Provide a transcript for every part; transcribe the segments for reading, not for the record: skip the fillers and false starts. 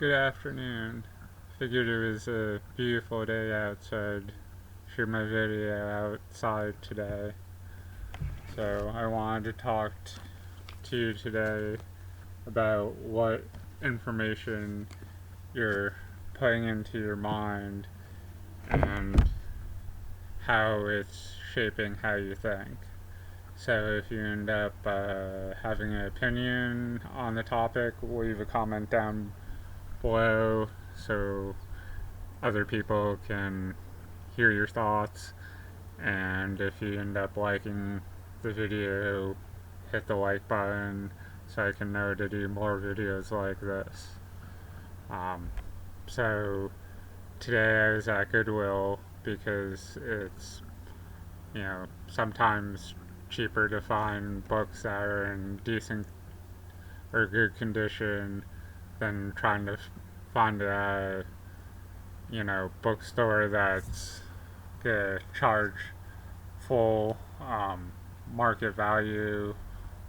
Good afternoon. Figured it was a beautiful day outside. Shoot my video outside today. So I wanted to talk to you today about what information you're putting into your mind and how it's shaping how you think. So if you end up having an opinion on the topic, leave a comment down below so other people can hear your thoughts. And if you end up liking the video, hit the like button so I can know to do more videos like this. Um, so today I was at Goodwill because it's, sometimes cheaper to find books that are in decent or good condition than trying to find a, bookstore that's gonna charge full market value,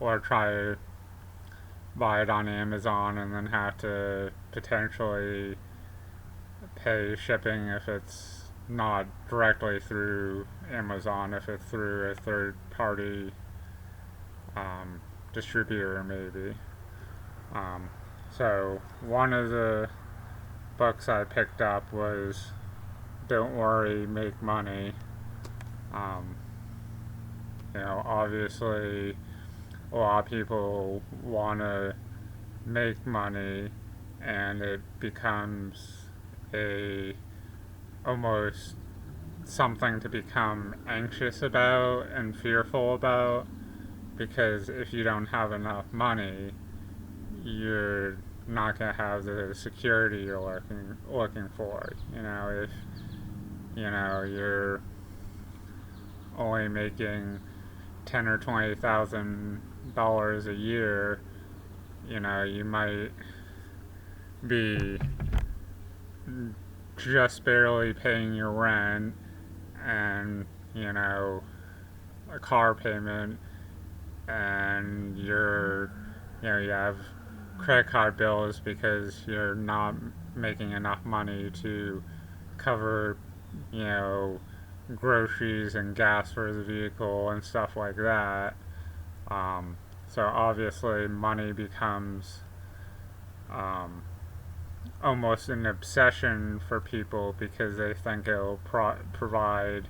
or try to buy it on Amazon and then have to potentially pay shipping if it's not directly through Amazon, if it's through a third party distributor, maybe. So, one of the books I picked up was Don't Worry, Make Money. Um, Obviously, a lot of people want to make money, and it becomes a almost something to become anxious about and fearful about, because if you don't have enough money, you're not going to have the security you're looking for. If you're only making $10,000 or $20,000 a year, you might be just barely paying your rent and a car payment, and you have credit card bills because you're not making enough money to cover groceries and gas for the vehicle and stuff like that. So obviously money becomes almost an obsession for people, because they think it'll provide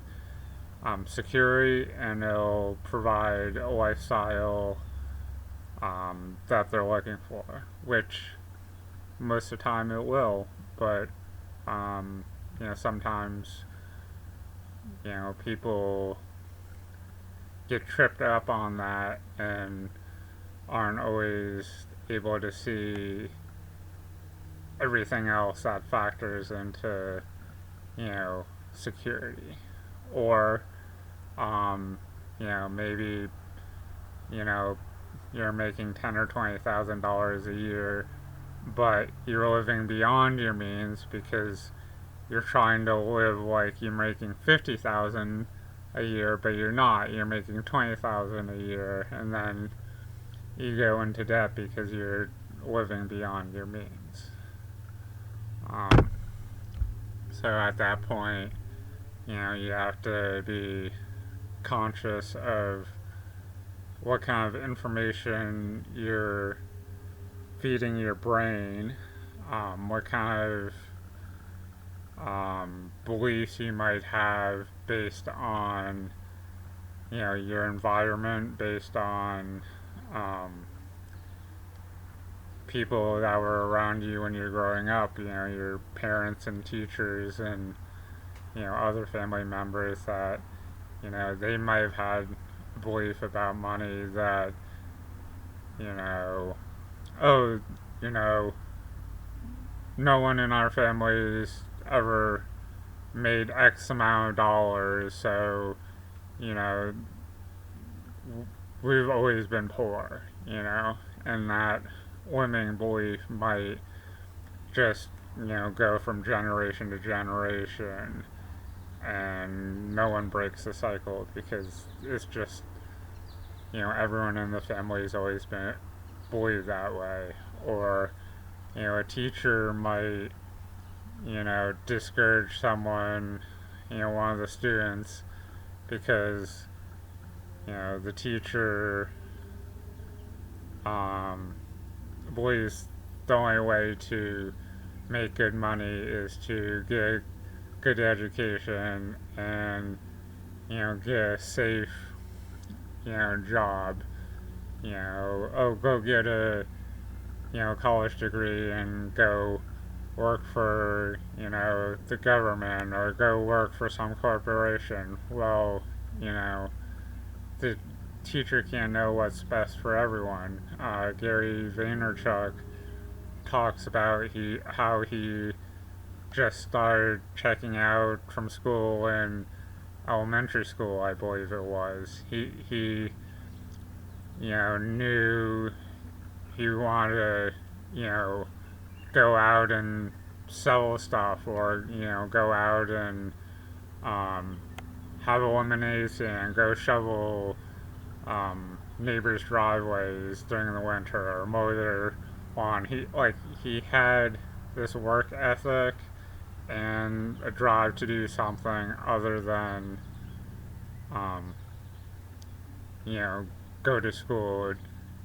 security, and it'll provide a lifestyle that they're looking for, which most of the time it will. But sometimes people get tripped up on that and aren't always able to see everything else that factors into security. Or maybe you're making $10,000 or $20,000 a year, but you're living beyond your means because you're trying to live like you're making $50,000 a year, but you're not. You're making $20,000 a year, and then you go into debt because you're living beyond your means. So at that point, you have to be conscious of what kind of information you're feeding your brain, what kind of beliefs you might have based on your environment, based on people that were around you when you're growing up, your parents and teachers and other family members that they might have had a belief about money that oh, no one in our families ever made X amount of dollars, so we've always been poor, and that limiting belief might just go from generation to generation, and no one breaks the cycle because it's just everyone in the family has always been believed that way, or a teacher might, discourage someone, one of the students, because, the teacher um, believes the only way to make good money is to get a good education and, get a safe, job. Oh, go get a, college degree and go work for, the government or go work for some corporation. Well, the teacher can't know what's best for everyone. Gary Vaynerchuk talks about how he just started checking out from school in elementary school, I believe it was. He knew he wanted to, go out and sell stuff or, go out and um, have a lemonade stand, go shovel neighbors' driveways during the winter or mow their lawn. He had this work ethic and a drive to do something other than um, you know go to school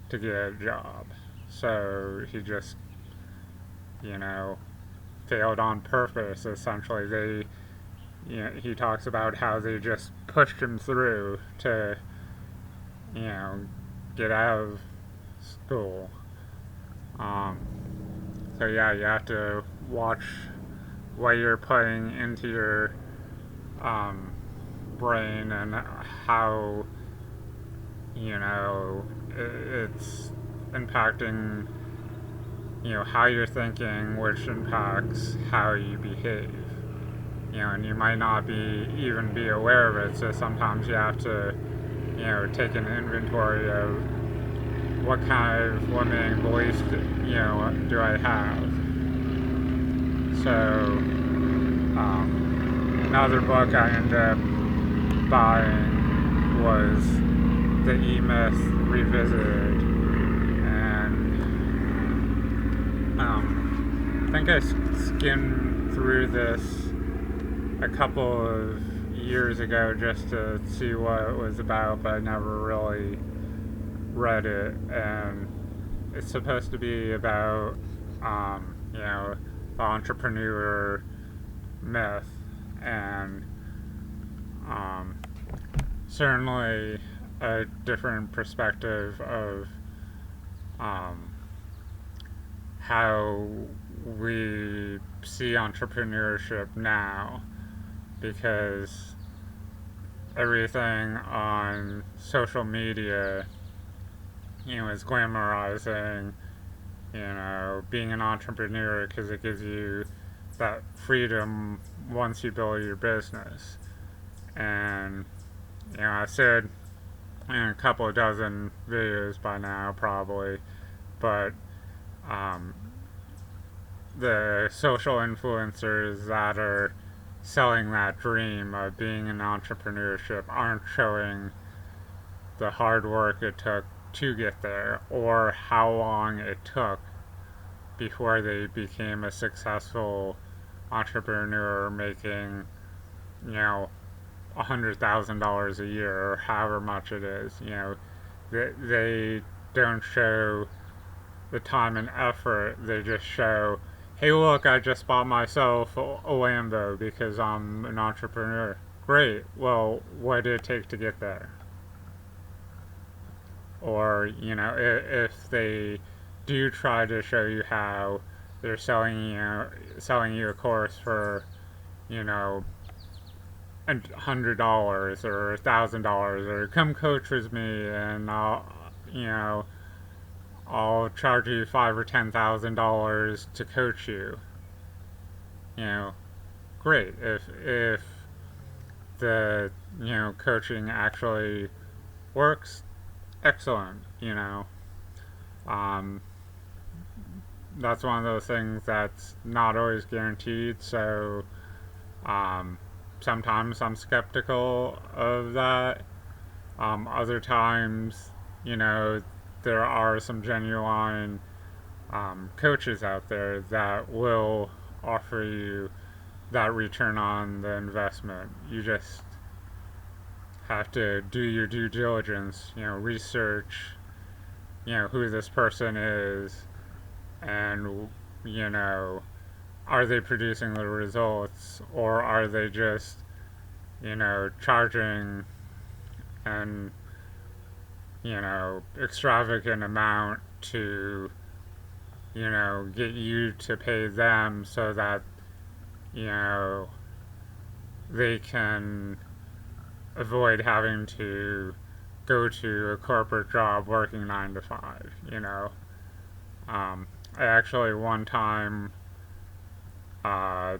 to get a job. So he just you know failed on purpose. Essentially, he talks about how they just pushed him through to you know get out of school. Um, so yeah, you have to watch what you're putting into your um, brain and how it's impacting how you're thinking, which impacts how you behave. And you might not even be aware of it. So sometimes you have to take an inventory of what kind of limiting beliefs do I have. So another book I ended up buying was The E-Myth Revisited, and I think I skimmed through this a couple of years ago just to see what it was about, but I never really read it. And it's supposed to be about the entrepreneur myth, and certainly a different perspective of how we see entrepreneurship now, because everything on social media is glamorizing being an entrepreneur, because it gives you that freedom once you build your business. And I said in a couple of dozen videos by now probably, but the social influencers that are selling that dream of being in entrepreneurship aren't showing the hard work it took to get there, or how long it took before they became a successful entrepreneur making $100,000 a year or however much it is. They don't show the time and effort. They just show, hey, look, I just bought myself a Lambo because I'm an entrepreneur. Great. Well, what did it take to get there? Or if they do try to show you how, they're selling you a course for $100 or $1,000, or come coach with me and I'll charge you $5,000 or $10,000 to coach you. Great. If the coaching actually works, excellent. Um, that's one of those things that's not always guaranteed. So sometimes I'm skeptical of that. Other times, there are some genuine coaches out there that will offer you that return on the investment. You just have to do your due diligence, research, who this person is, and, you know, are they producing the results, or are they just, charging an, extravagant amount to, get you to pay them so that, you know, they can avoid having to go to a corporate job working 9 to 5. I actually one time uh,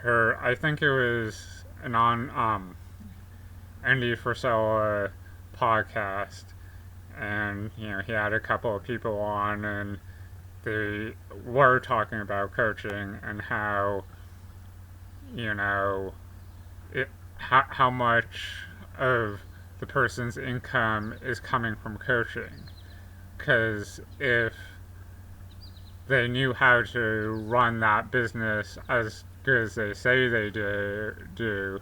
heard, I think it was an on Andy Frisella podcast, and he had a couple of people on, and they were talking about coaching and how you know how much of the person's income is coming from coaching. Because if they knew how to run that business as good as they say they do,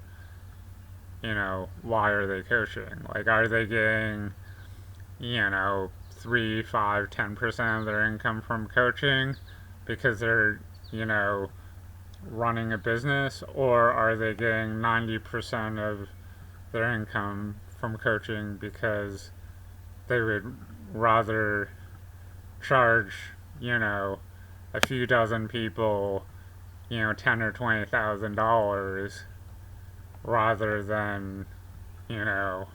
why are they coaching? Like, are they getting, 3, 5, 10% of their income from coaching because they're, you know, running a business, or are they getting 90% of their income from coaching because they would rather charge, a few dozen people, ten or $20,000 rather than, you know,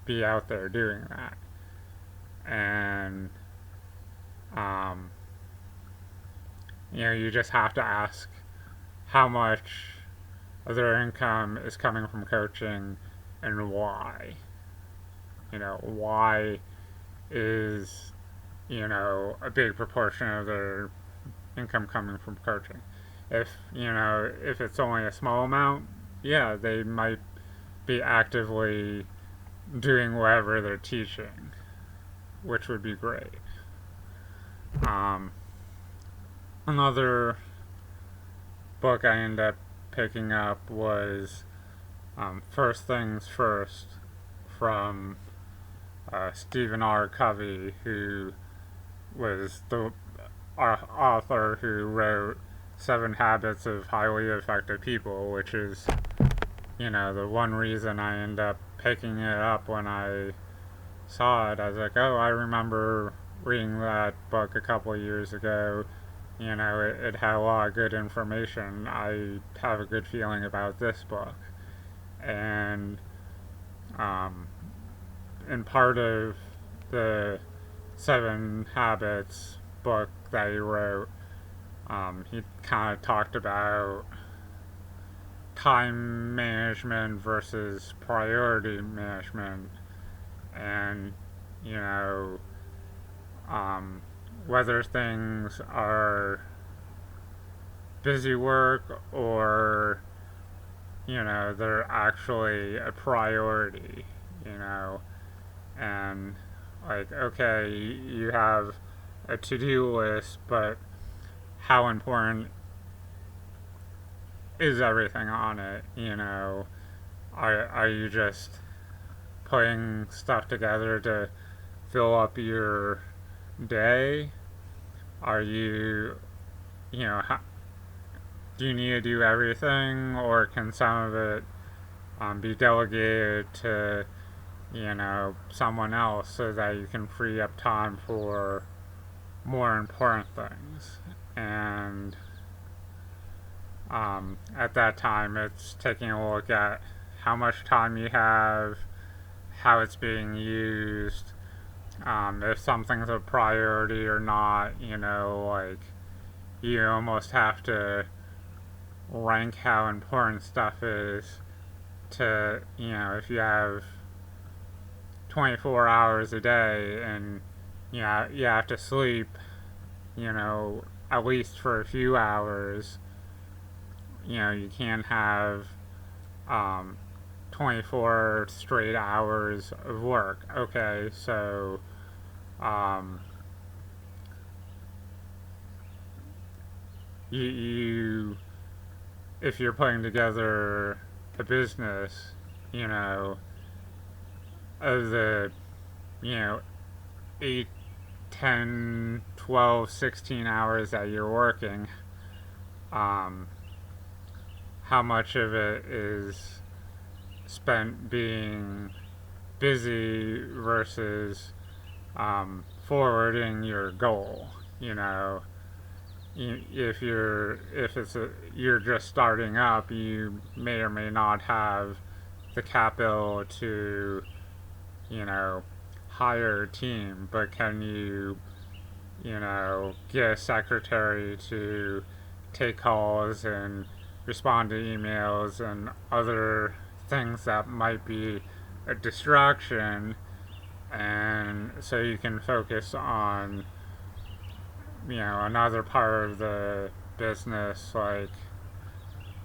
be out there doing that. And, um, you just have to ask how much of their income is coming from coaching and why. Why is, a big proportion of their income coming from coaching? If it's only a small amount, yeah, they might be actively doing whatever they're teaching, which would be great. Um, Another book I ended up picking up was First Things First from Stephen R. Covey, who was the author who wrote Seven Habits of Highly Effective People, which is, the one reason I ended up picking it up when I saw it. I was like, oh, I remember reading that book a couple of years ago. It had a lot of good information. I have a good feeling about this book. And, and part of the Seven Habits book that he wrote, he kind of talked about time management versus priority management, and, you know, whether things are busy work or, they're actually a priority, and like, okay, you have a to-do list, but how important is everything on it? Are you just putting stuff together to fill up your day? Are you, do you need to do everything, or can some of it be delegated to, someone else so that you can free up time for more important things? And at that time, it's taking a look at how much time you have, how it's being used, if something's a priority or not. Like, you almost have to rank how important stuff is to, if you have 24 hours a day and you have to sleep, at least for a few hours, you can't have 24 straight hours of work. Okay, so you if you're putting together a business, you know, of the, you know, 8, 10, 12, 16 hours that you're working, um, how much of it is spent being busy versus forwarding your goal. You know, if you're just starting up, you may or may not have the capital to, you know, hire a team, but can you, you know, get a secretary to take calls and respond to emails and other things that might be a distraction, and so you can focus on, you know, another part of the business, like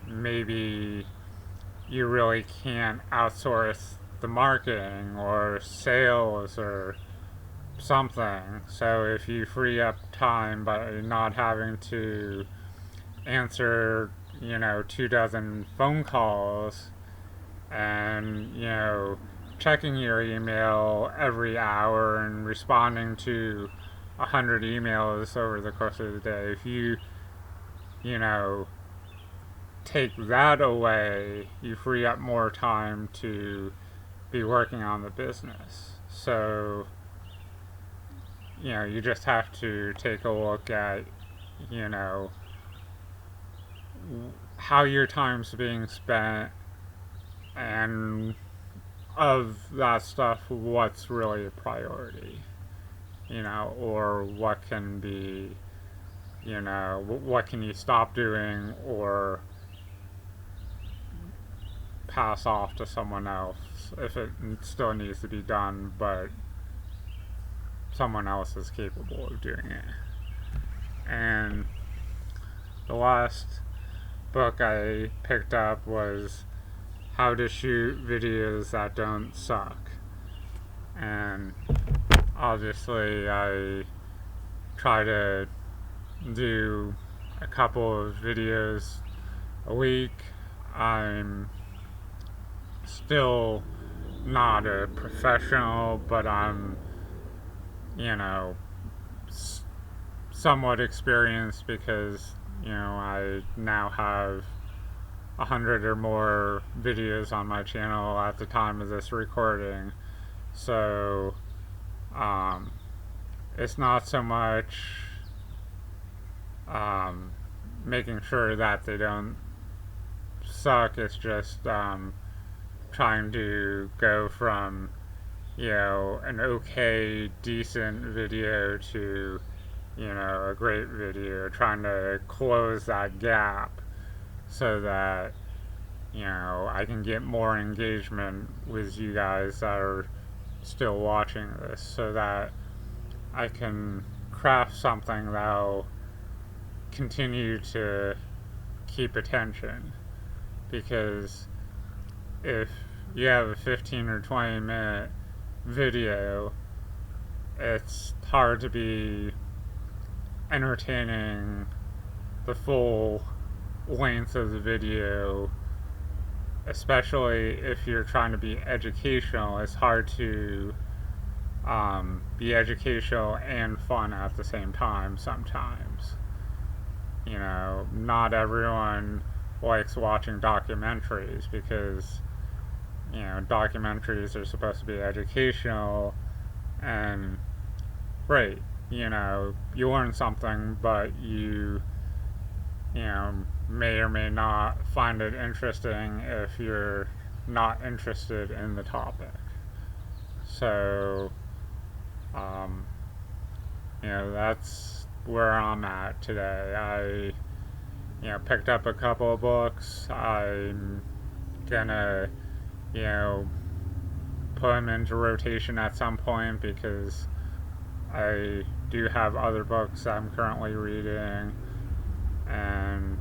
maybe you really can't outsource the marketing or sales or something. So if you free up time by not having to answer, you know, 2 dozen phone calls and, you know, checking your email every hour and responding to 100 emails over the course of the day, if you know, take that away, you free up more time to be working on the business. So, you know, you just have to take a look at, you know, how your time's being spent, and of that stuff, what's really a priority, you know, or what can be, you know, what can you stop doing or pass off to someone else if it still needs to be done, but someone else is capable of doing it. And the last book I picked up was How to Shoot Videos That Don't Suck. And obviously I try to do a couple of videos a week. I'm still not a professional, but I'm, you know, somewhat experienced because, you know, I now have 100 or more videos on my channel at the time of this recording. So, it's not so much making sure that they don't suck, it's just trying to go from, you know, an okay, decent video to, you know, a great video, trying to close that gap so that, you know, I can get more engagement with you guys that are still watching this, so that I can craft something that'll continue to keep attention. Because if you have a 15 or 20 minute video, it's hard to be entertaining the full length of the video, especially if you're trying to be educational. It's hard to be educational and fun at the same time sometimes. You know, not everyone likes watching documentaries because, you know, documentaries are supposed to be educational and great. You know, you learn something, but you know, may or may not find it interesting if you're not interested in the topic. So, you know, that's where I'm at today. I, you know, picked up a couple of books. I'm gonna, you know, put them into rotation at some point because I do have other books I'm currently reading, and,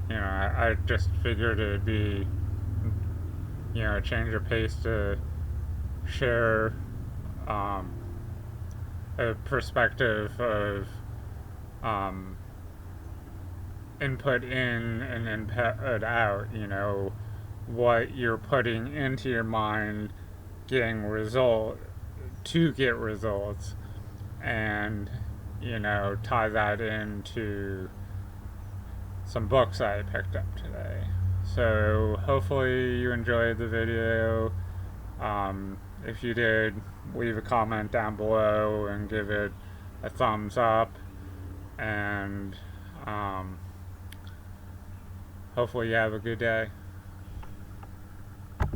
you know, I just figured it'd be, you know, a change of pace to share a perspective of input in and input out, what you're putting into your mind, getting result to get results, and tie that into some books I picked up today. So hopefully you enjoyed the video. If you did, leave a comment down below and give it a thumbs up. And hopefully you have a good day.